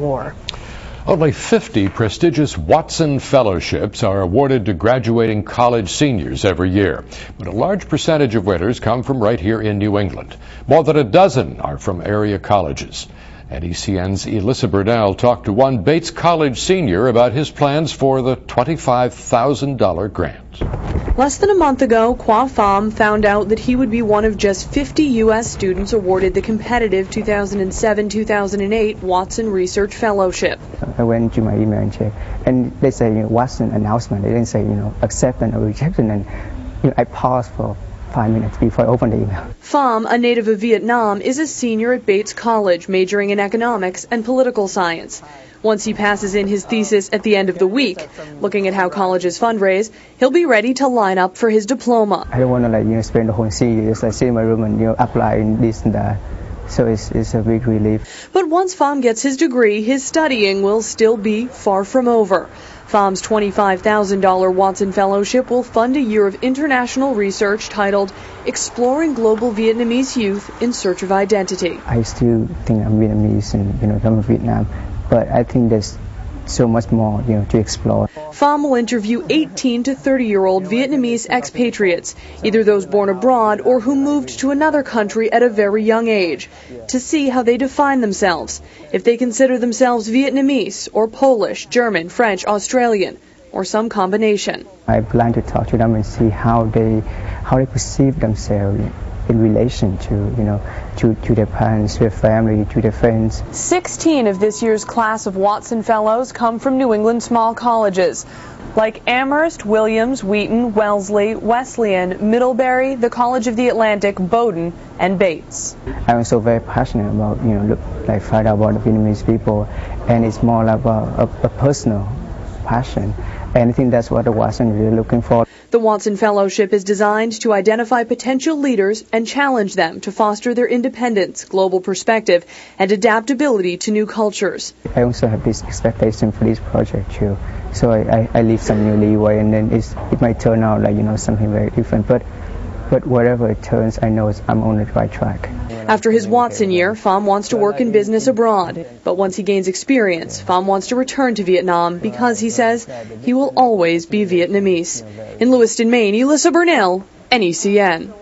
war. Only 50 prestigious Watson Fellowships are awarded to graduating college seniors every year. But a large percentage of winners come from right here in New England. More than a dozen are from area colleges. NECN's Elissa Burnell talked to one Bates College senior about his plans for the $25,000 grant. Less than a month ago, Khoa Pham found out that he would be one of just 50 U.S. students awarded the competitive 2007-2008 Watson Research Fellowship. I went to my email and checked, and they say, Watson announcement. They didn't say, acceptance or rejection, and I paused for 5 minutes before I opened the email. Pham, a native of Vietnam, is a senior at Bates College, majoring in economics and political science. Once he passes in his thesis at the end of the week, looking at how colleges fundraise, he'll be ready to line up for his diploma. I don't want to spend the whole senior year just sit in my room and apply in this and that. So it's a big relief. But once Pham gets his degree, his studying will still be far from over. Pham's $25,000 Watson Fellowship will fund a year of international research titled Exploring Global Vietnamese Youth in Search of Identity. I still think I'm Vietnamese and I'm from Vietnam, but I think there's so much more to explore. Pham will interview 18 to 30-year-old Vietnamese expatriates, either those born abroad or who moved to another country at a very young age, to see how they define themselves, if they consider themselves Vietnamese or Polish, German, French, Australian, or some combination. I plan to talk to them and see how they perceive themselves in relation to their parents, their family, to their friends. 16 of this year's class of Watson Fellows come from New England small colleges, like Amherst, Williams, Wheaton, Wellesley, Wesleyan, Middlebury, the College of the Atlantic, Bowdoin, and Bates. I'm also very passionate about, find out about the Vietnamese people, and it's more about a personal passion. And I think that's what the Watson is really looking for. The Watson Fellowship is designed to identify potential leaders and challenge them to foster their independence, global perspective, and adaptability to new cultures. I also have this expectation for this project too. So I leave some new leeway, and then it might turn out like something very different. But whatever it turns, I know I'm on the right track. After his Watson year, Pham wants to work in business abroad. But once he gains experience, Pham wants to return to Vietnam because, he says, he will always be Vietnamese. In Lewiston, Maine, Elissa Burnell, NECN.